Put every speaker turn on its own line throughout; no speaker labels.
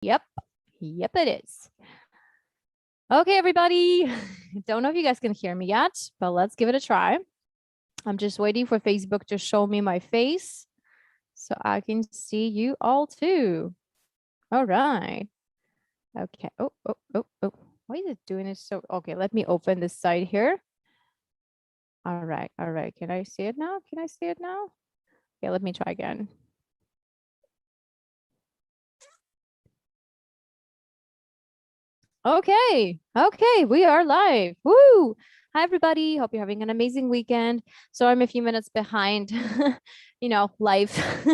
Yep. Yep, it is. Okay, everybody. Don't know if you guys can hear me yet, but let's give it a try. I'm just waiting for Facebook to show me my face so I can see you all too. All right. Okay. Oh. Why is it doing it so? Okay, let me open this side here. All right. All right. Can I see it now? Can I see it now? Okay, let me try again. Okay, we are live. Woo! Hi, everybody. Hope you're having an amazing weekend. So I'm a few minutes behind, life.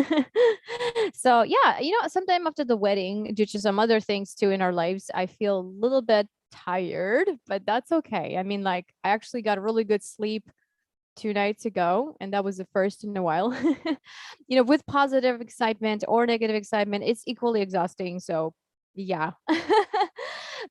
So yeah, sometime after the wedding, due to some other things too in our lives, I feel a little bit tired, but that's okay. I mean, like, I actually got really good sleep 2 nights ago, and that was the first in a while. With positive excitement or negative excitement, it's equally exhausting. So yeah.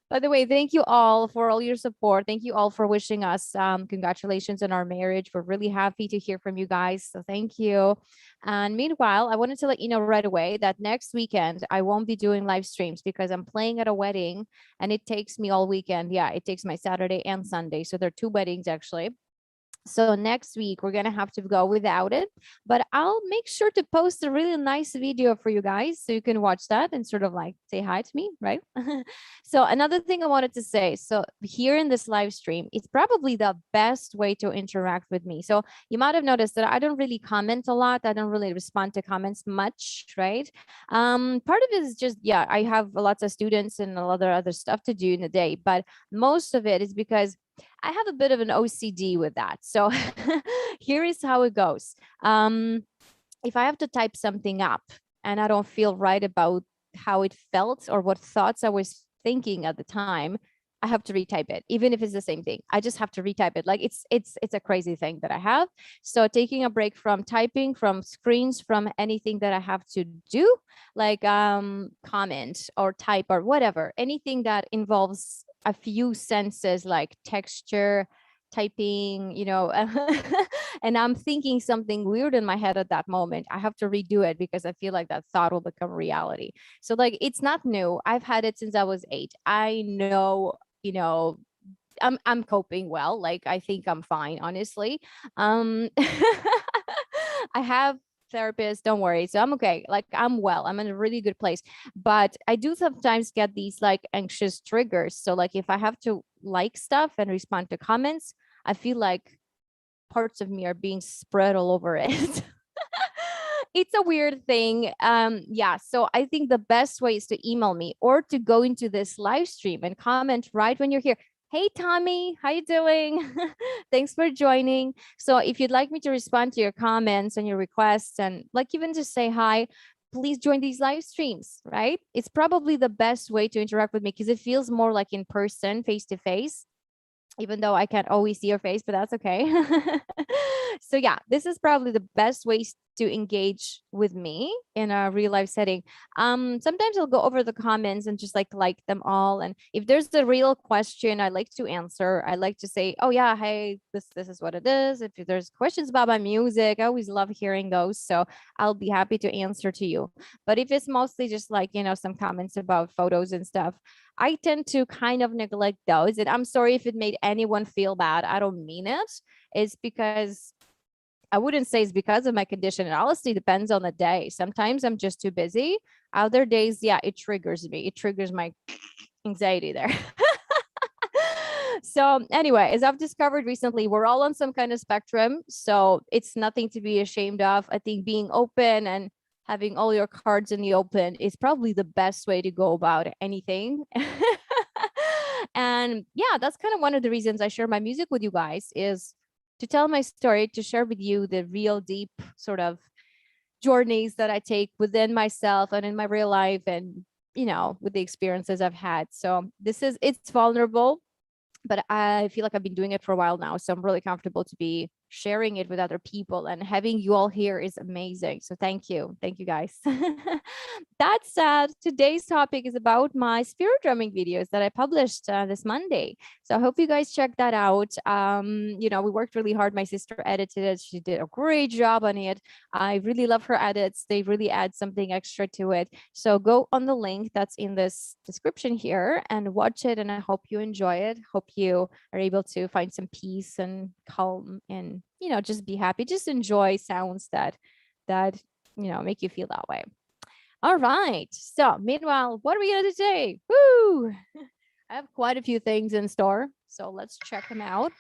By the way, thank you all for all your support. Thank you all for wishing us congratulations on our marriage. We're really happy to hear from you guys. So thank you. And meanwhile, I wanted to let you know right away that next weekend I won't be doing live streams because I'm playing at a wedding and it takes me all weekend. Yeah, it takes my Saturday and Sunday. So there are two weddings actually. So next week we're gonna have to go without it, but I'll make sure to post a really nice video for you guys so you can watch that and sort of like say hi to me, right? So another thing I wanted to say, so here in this live stream, it's probably the best way to interact with me. So you might have noticed that I don't really comment a lot. I don't really respond to comments much, right? Part of it is just, yeah, I have lots of students and a lot of other stuff to do in the day, but most of it is because I have a bit of an OCD with that. So here is how it goes. If I have to type something up and I don't feel right about how it felt or what thoughts I was thinking at the time, I have to retype it, even if it's the same thing. I just have to retype it. Like it's a crazy thing that I have. So taking a break from typing, from screens, from anything that I have to do, like comment or type or whatever, anything that involves a few senses like texture, typing, and I'm thinking something weird in my head at that moment, I have to redo it because I feel like that thought will become reality. So like it's not new. I've had it since I was 8. I know, I'm coping well. Like I think I'm fine, honestly. I have therapist, don't worry, so I'm okay. Like I'm well, I'm in a really good place, but I do sometimes get these like anxious triggers. So like if I have to like stuff and respond to comments, I feel like parts of me are being spread all over it. It's a weird thing. Yeah, so I think the best way is to email me or to go into this live stream and comment right when you're here. Hey Tommy, how you doing? Thanks for joining. So if you'd like me to respond to your comments and your requests and like even just say hi, please join these live streams, right? It's probably the best way to interact with me because it feels more like in person, face to face, even though I can't always see your face, but that's okay. So yeah, this is probably the best ways to engage with me in a real life setting. Sometimes I'll go over the comments and just like them all. And if there's a real question I like to answer, I like to say, oh yeah, hey, this is what it is. If there's questions about my music, I always love hearing those. So I'll be happy to answer to you. But if it's mostly just like, some comments about photos and stuff, I tend to kind of neglect those. And I'm sorry if it made anyone feel bad. I don't mean it. It's because I wouldn't say it's because of my condition. It honestly depends on the day. Sometimes I'm just too busy. Other days, yeah, it triggers me. It triggers my anxiety there. So anyway, as I've discovered recently, we're all on some kind of spectrum. So it's nothing to be ashamed of. I think being open and having all your cards in the open is probably the best way to go about anything. And yeah, that's kind of one of the reasons I share my music with you guys is to tell my story, to share with you the real deep sort of journeys that I take within myself and in my real life and, with the experiences I've had. So it's vulnerable, but I feel like I've been doing it for a while now. So I'm really comfortable to be sharing it with other people, and having you all here is amazing. So thank you guys. That said, today's topic is about my spirit drumming videos that I published this Monday. So I hope you guys check that out. You know, we worked really hard. My sister edited it. She did a great job on it. I really love her edits. They really add something extra to it. So go on the link that's in this description here and watch it. And I hope you enjoy it. Hope you are able to find some peace and calm and, you know, just be happy. Just enjoy sounds that, you know, make you feel that way. All right. So meanwhile, what are we going to do today? Woo! I have quite a few things in store. So let's check them out.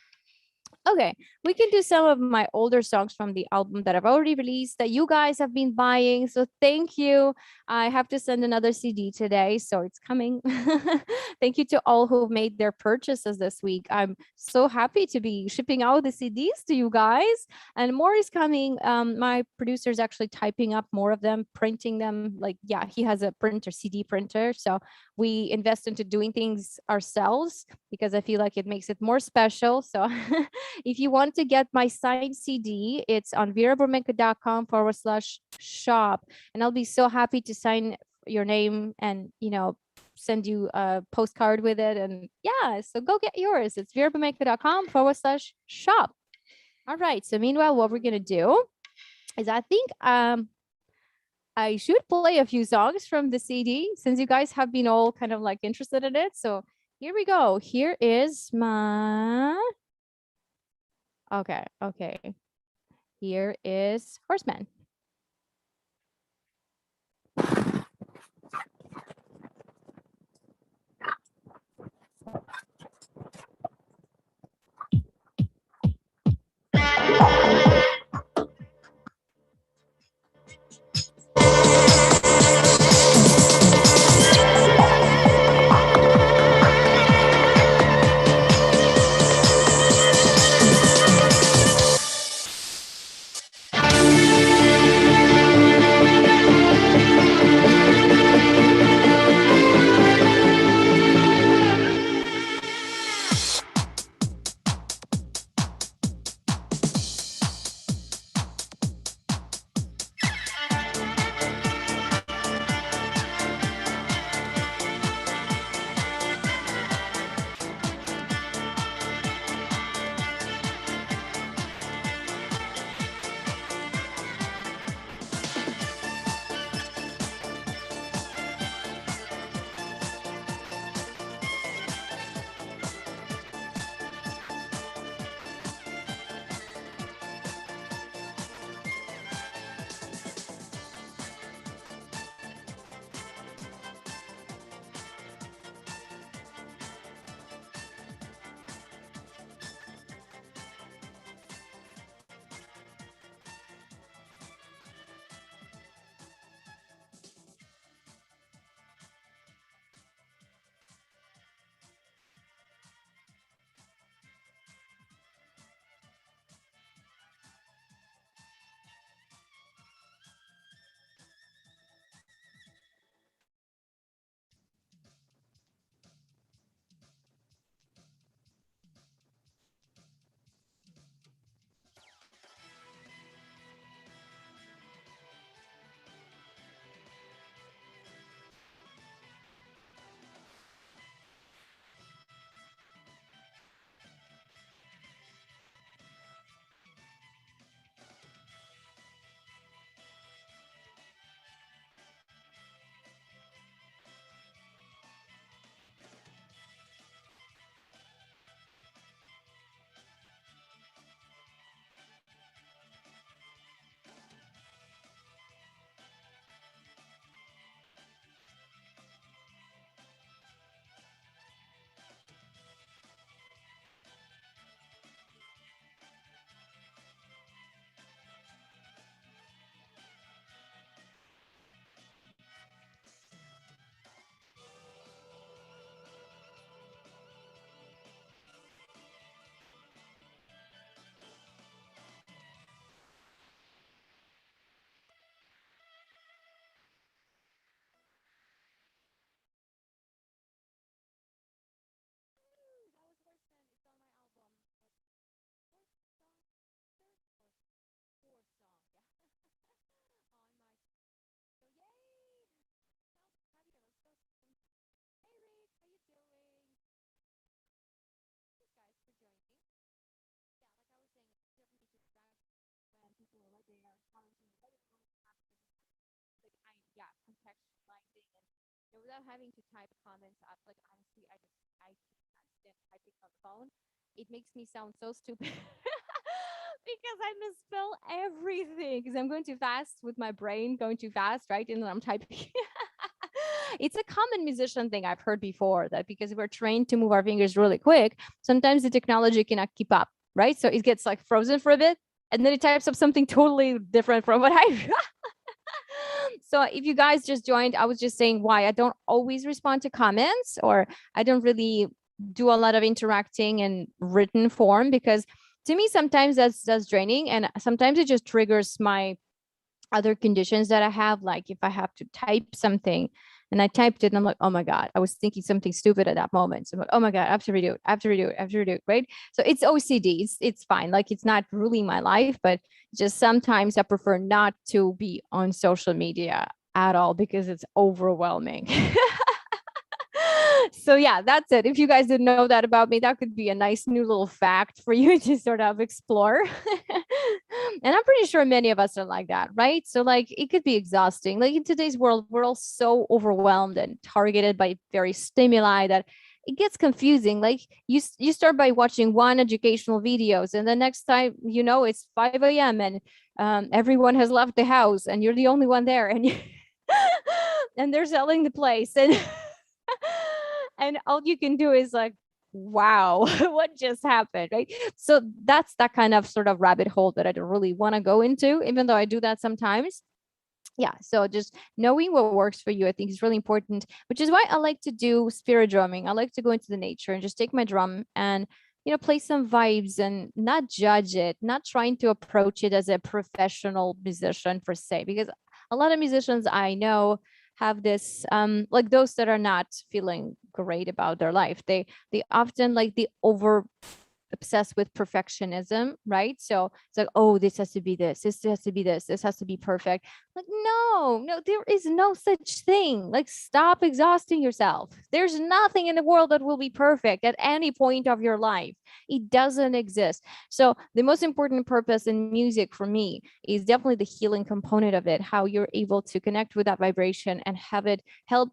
Okay, we can do some of my older songs from the album that I've already released that you guys have been buying. So thank you. I have to send another CD today, so it's coming. Thank you to all who made their purchases this week. I'm so happy to be shipping out the CDs to you guys, and more is coming. My producer is actually typing up more of them, printing them. Like, yeah, he has a printer, CD printer. So we invest into doing things ourselves because I feel like it makes it more special. So if you want to get my signed CD, it's on verabormenko.com/shop. And I'll be so happy to sign your name and, you know, send you a postcard with it. And yeah, so go get yours. It's verabormenko.com/shop. All right. So meanwhile, what we're going to do is I think I should play a few songs from the CD since you guys have been all kind of like interested in it. So here we go. Here is my... Okay. Here is Horseman. yeah, contextualizing and without having to type comments up. Like honestly, I can't stand typing on the phone. It makes me sound so stupid because I misspell everything because I'm going too fast with my brain going too fast, right? And then I'm typing. It's a common musician thing I've heard before that because we're trained to move our fingers really quick, sometimes the technology cannot keep up, right? So it gets like frozen for a bit and then it types up something totally different from what I so if you guys just joined, I was just saying why I don't always respond to comments or I don't really do a lot of interacting in written form because to me sometimes that's draining and sometimes it just triggers my other conditions that I have, like if I have to type something and I typed it and I'm like, oh my God, I was thinking something stupid at that moment. So I'm like, oh my God, I have to redo it, I have to redo it, I have to redo it, right? So it's OCD, it's fine. Like it's not ruling my life, but just sometimes I prefer not to be on social media at all because it's overwhelming. So yeah, that's it. If you guys didn't know that about me, that could be a nice new little fact for you to sort of explore. And I'm pretty sure many of us are like that, right? So like it could be exhausting. Like in today's world, we're all so overwhelmed and targeted by various stimuli that it gets confusing. Like you start by watching one educational videos and the next time you know it's 5 a.m. and everyone has left the house and you're the only one there and and they're selling the place and and all you can do is like, wow, what just happened, right? So that's that kind of sort of rabbit hole that I don't really want to go into, even though I do that sometimes. Yeah, so just knowing what works for you I think is really important, which is why I like to do spirit drumming. I like to go into the nature and just take my drum and play some vibes and not judge it, not trying to approach it as a professional musician per se, because a lot of musicians I know have this like those that are not feeling great about their life, they often like the over obsessed with perfectionism, right? So it's like, oh, this has to be this has to be this has to be perfect. Like, no, there is no such thing. Like, stop exhausting yourself. There's nothing in the world that will be perfect at any point of your life. It doesn't exist. So the most important purpose in music for me is definitely the healing component of it, how you're able to connect with that vibration and have it help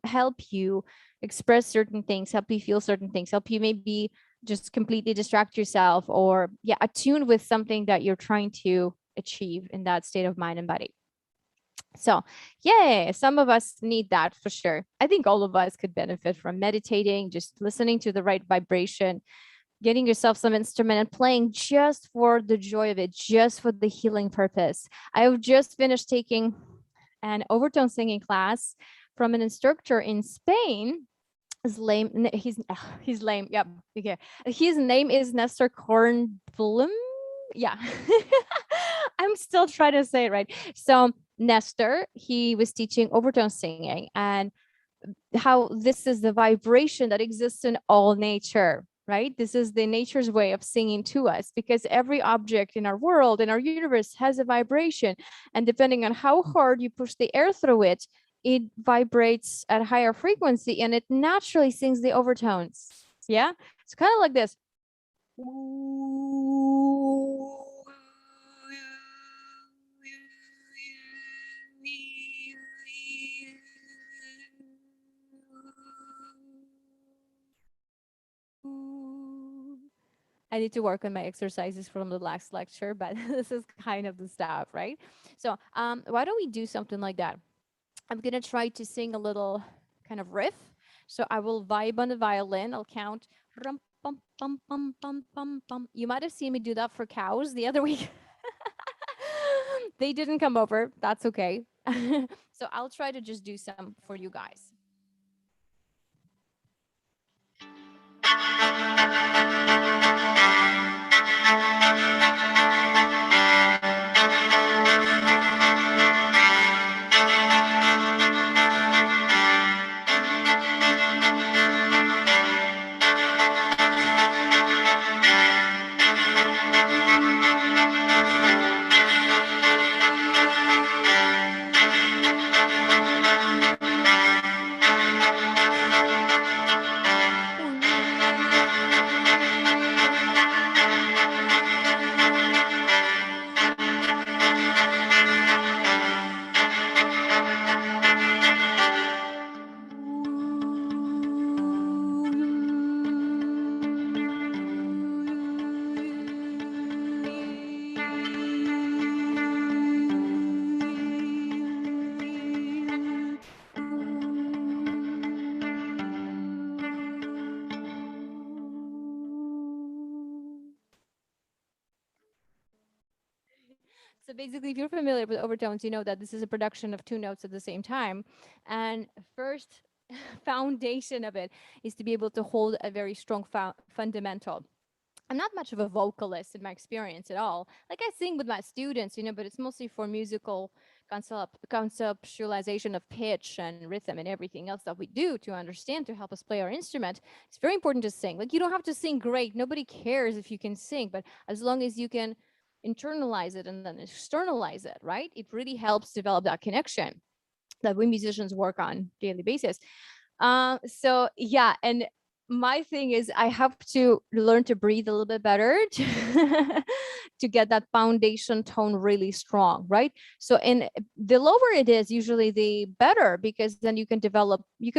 you express certain things, help you feel certain things, help you maybe just completely distract yourself or attune with something that you're trying to achieve in that state of mind and body. So yeah, some of us need that for sure. I think all of us could benefit from meditating, just listening to the right vibration, getting yourself some instrument and playing just for the joy of it, just for the healing purpose. I've just finished taking an overtone singing class from an instructor in Spain. His name, he's lame. Yep. Okay. His name is Nestor Kornblum. Yeah. I'm still trying to say it right. So Nestor, he was teaching overtone singing and how this is the vibration that exists in all nature, right? This is the nature's way of singing to us because every object in our world, in our universe has a vibration. And depending on how hard you push the air through it, it vibrates at a higher frequency and it naturally sings the overtones. Yeah. It's kind of like this. I need to work on my exercises from the last lecture, but this is kind of the stuff, right? So why don't we do something like that? I'm going to try to sing a little kind of riff. So I will vibe on the violin. I'll count. Rum, bum, bum, bum, bum, bum, bum. You might have seen me do that for cows the other week. They didn't come over. That's okay. So I'll try to just do some for you guys. So basically, if you're familiar with overtones, you know that this is a production of two notes at the same time. And first foundation of it is to be able to hold a very strong fundamental. I'm not much of a vocalist in my experience at all. Like I sing with my students, but it's mostly for musical conceptualization of pitch and rhythm and everything else that we do to understand to help us play our instrument. It's very important to sing. Like you don't have to sing great. Nobody cares if you can sing, but as long as you can internalize it and then externalize it, right? It really helps develop that connection that we musicians work on daily basis. So yeah, and my thing is I have to learn to breathe a little bit better to get that foundation tone really strong, right? So and the lower it is, usually the better, because then you can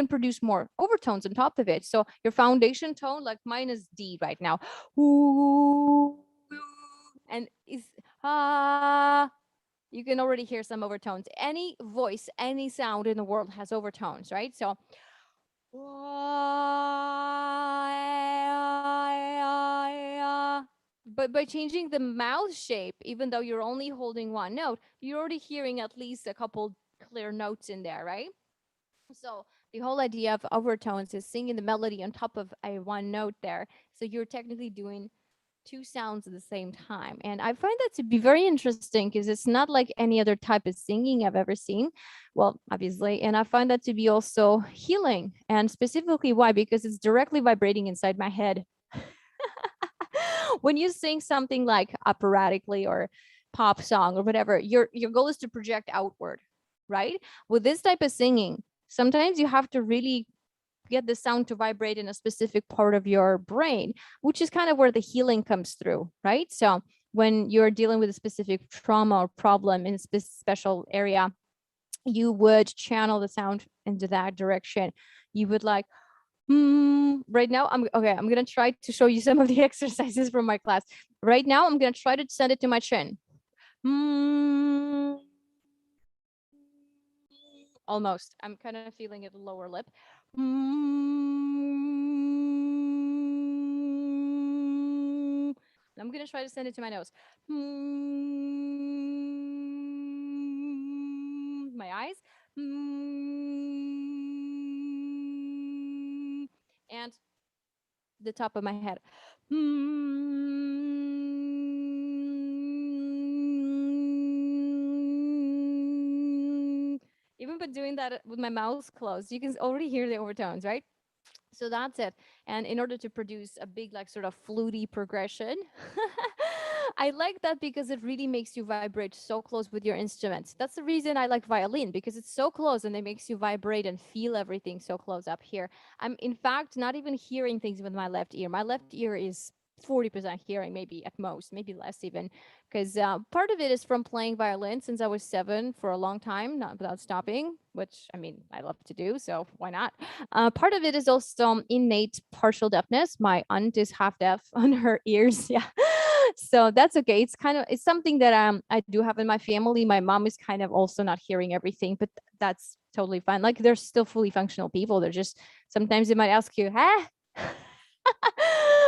produce more overtones on top of it. So your foundation tone, like mine is D right now. Ooh, and is you can already hear some overtones. Any voice, any sound in the world has overtones, right? So but by changing the mouth shape, even though you're only holding one note, you're already hearing at least a couple clear notes in there, right? So the whole idea of overtones is singing the melody on top of a one note there. So you're technically doing two sounds at the same time. And I find that to be very interesting because it's not like any other type of singing I've ever seen. Well, obviously. And I find that to be also healing. And specifically why? Because it's directly vibrating inside my head. When you sing something like operatically or pop song or whatever, your goal is to project outward, right? With this type of singing, sometimes you have to really get the sound to vibrate in a specific part of your brain, which is kind of where the healing comes through, right? So when you're dealing with a specific trauma or problem in a special area, you would channel the sound into that direction. You would like, right now, I'm gonna try to show you some of the exercises from my class. Right now, I'm gonna try to send it to my chin. Almost. I'm kind of feeling it the lower lip. I'm gonna try to send it to my nose. My eyes. And the top of my head. Even by doing that with my mouth closed, you can already hear the overtones, right? So that's it. And in order to produce a big, like sort of fluty progression, I like that because it really makes you vibrate so close with your instruments. That's the reason I like violin, because it's so close and it makes you vibrate and feel everything so close up here. I'm in fact not even hearing things with my left ear. My left ear is 40% hearing, maybe at most, maybe less even, because part of it is from playing violin since I was 7 for a long time, not without stopping, which I mean, I love to do, so why not? Part of it is also innate partial deafness. My aunt is half deaf on her ears. Yeah. So that's okay. It's something that I do have in my family. My mom is kind of also not hearing everything, but that's totally fine. Like they're still fully functional people. They're just sometimes they might ask you, huh?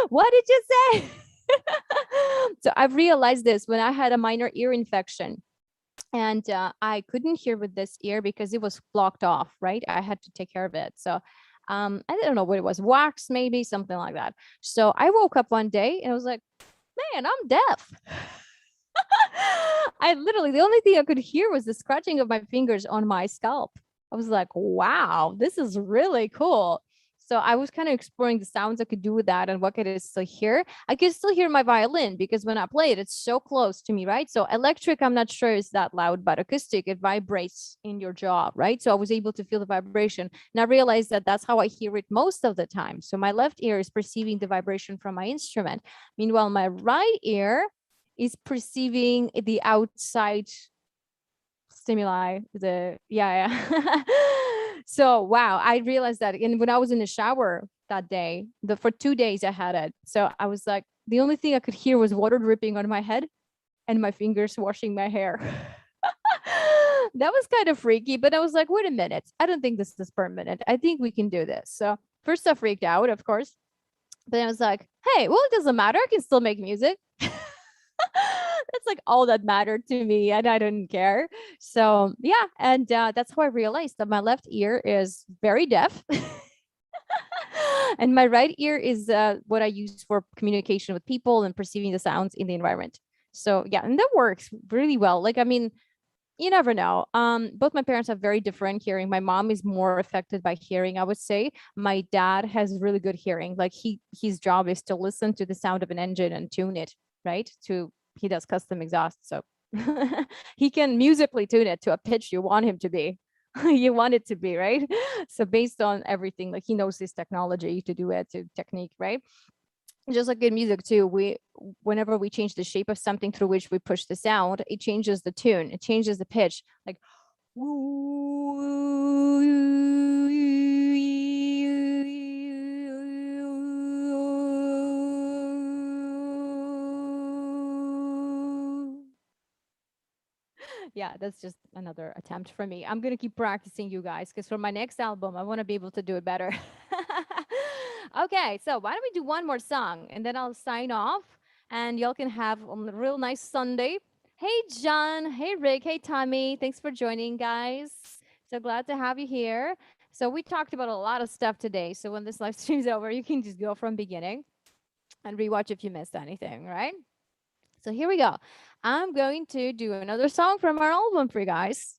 What did you say? So I've realized this when I had a minor ear infection and I couldn't hear with this ear because it was blocked off, right? I had to take care of it. So I don't know what it was, wax, maybe something like that. So I woke up one day and I was like, man, I'm deaf. I literally, the only thing I could hear was the scratching of my fingers on my scalp. I was like, wow, this is really cool. So I was kind of exploring the sounds I could do with that and what could I still hear. I could still hear my violin because when I play it, it's so close to me, right? So electric, I'm not sure is that loud, but acoustic, it vibrates in your jaw, right? So I was able to feel the vibration. And I realized that that's how I hear it most of the time. So my left ear is perceiving the vibration from my instrument. Meanwhile, my right ear is perceiving the outside stimuli, so wow, I realized that. And when I was in the shower that day, for 2 days I had it, so I was like, the only thing I could hear was water dripping on my head and my fingers washing my hair. That was kind of freaky, but I was like, wait a minute, I don't think this is permanent. I think we can do this. So first I freaked out, of course, but I was like, hey, well, it doesn't matter, I can still make music. That's like all that mattered to me, and I didn't care. So yeah, and that's how I realized that my left ear is very deaf. And my right ear is what I use for communication with people and perceiving the sounds in the environment. So yeah, and that works really well. Like, I mean, you never know. Both my parents have very different hearing. My mom is more affected by hearing, I would say. My dad has really good hearing. Like, his job is to listen to the sound of an engine and tune it, right? He does custom exhaust. So he can musically tune it to a pitch you want him to be. You want it to be, right? So based on everything, like, he knows this technology to do it, to technique, right? Just like in music too, whenever we change the shape of something through which we push the sound, it changes the tune, it changes the pitch. Like, yeah, that's just another attempt for me. I'm gonna keep practicing, you guys, because for my next album, I want to be able to do it better. Okay, so why don't we do one more song and then I'll sign off, and y'all can have a real nice Sunday. Hey, John. Hey, Rick. Hey, Tommy. Thanks for joining, guys. So glad to have you here. So we talked about a lot of stuff today. So when this live stream's over, you can just go from beginning and rewatch if you missed anything, right? So here we go. I'm going to do another song from our album for you guys.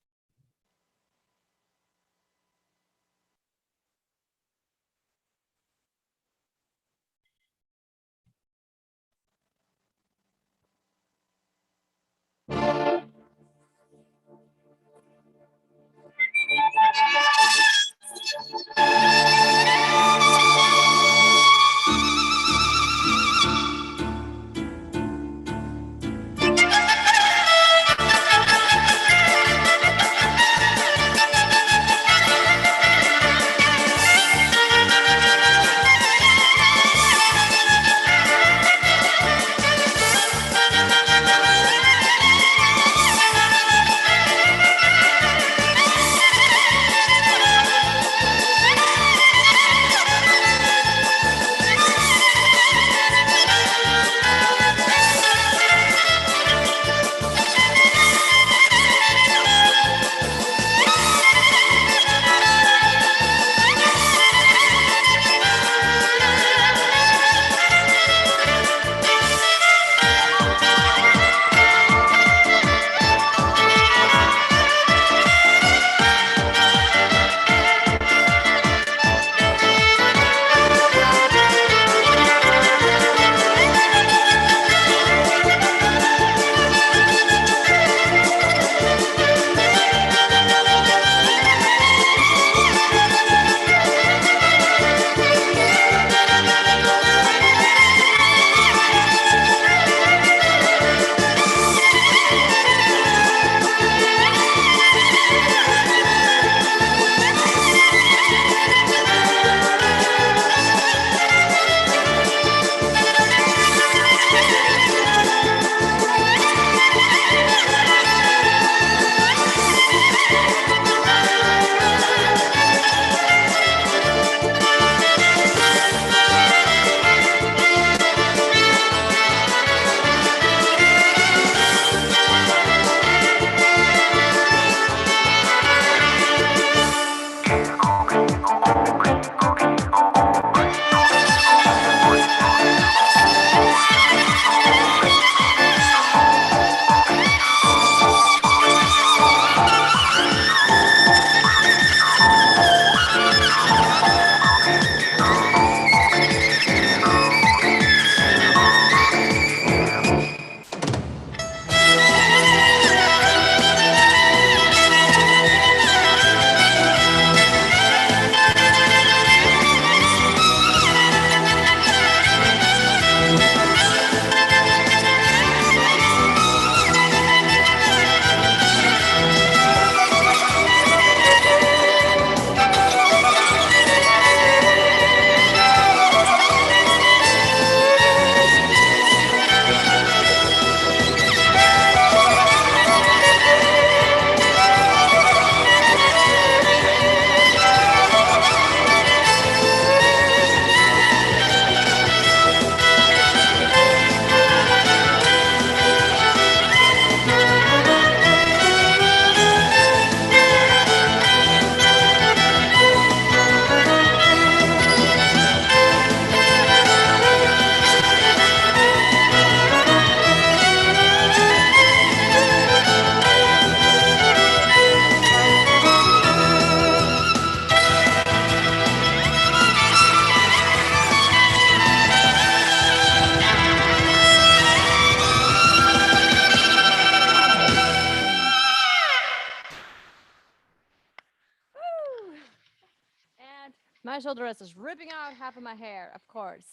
my shoulder rest is ripping out half of my hair, of course.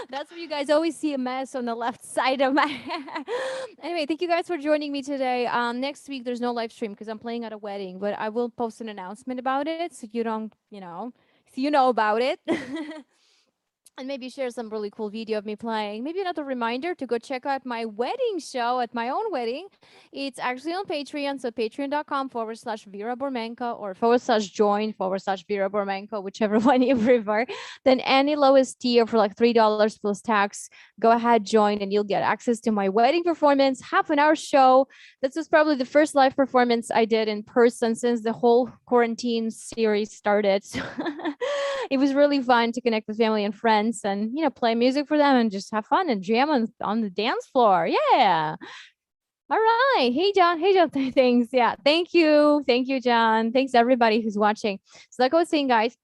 That's why you guys always see a mess on the left side of my hair. Anyway, thank you guys for joining me today. Next week there's no live stream because I'm playing at a wedding, but I will post an announcement about it so you don't, so you know about it. And maybe share some really cool video of me playing. Maybe another reminder to go check out my wedding show at my own wedding. It's actually on Patreon. So patreon.com/Vera Bormenko or /join/Vera Bormenko, whichever one you prefer. Then any lowest tier for like $3 plus tax. Go ahead, join, and you'll get access to my wedding performance, half-an-hour show. This was probably the first live performance I did in person since the whole quarantine series started. So it was really fun to connect with family and friends and, play music for them and just have fun and jam on the dance floor. Yeah. All right. Hey, John. Hey, John. Thanks. Yeah. Thank you. Thank you, John. Thanks, everybody who's watching. So like I was saying, guys,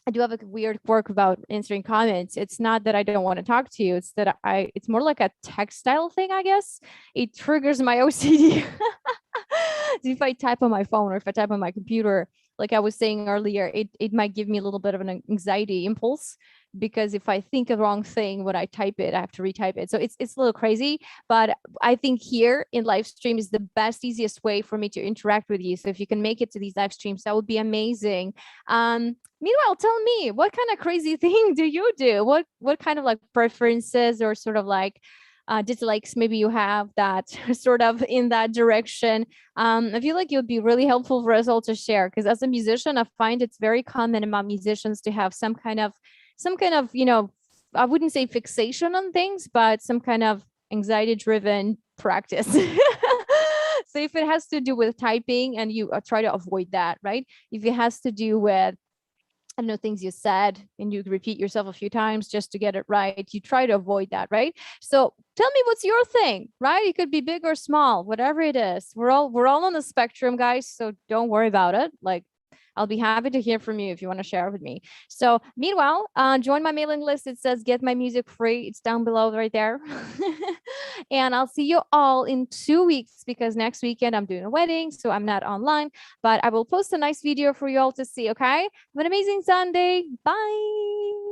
I do have a weird quirk about answering comments. It's not that I don't want to talk to you. It's that it's more like a textile thing, I guess. It triggers my OCD. If I type on my phone or if I type on my computer, like I was saying earlier, it might give me a little bit of an anxiety impulse because if I think a wrong thing when I type it, I have to retype it. So it's a little crazy, but I think here in live stream is the best, easiest way for me to interact with you. So if you can make it to these live streams, that would be amazing. Meanwhile, tell me, what kind of crazy thing do you do? What kind of like preferences or sort of like dislikes maybe you have that sort of in that direction? I feel like it would be really helpful for us all to share, because as a musician, I find it's very common among musicians to have some kind of, I wouldn't say fixation on things, but some kind of anxiety driven practice. So if it has to do with typing and you try to avoid that, right? If it has to do with, I don't know, things you said and you repeat yourself a few times just to get it right, you try to avoid that, right? So tell me, what's your thing, right? It could be big or small, whatever it is. We're all on the spectrum, guys. So don't worry about it. Like, I'll be happy to hear from you if you want to share with me. So meanwhile, join my mailing list. It says get my music free. It's down below right there. And I'll see you all in 2 weeks because next weekend I'm doing a wedding. So I'm not online, but I will post a nice video for you all to see. Okay. Have an amazing Sunday. Bye.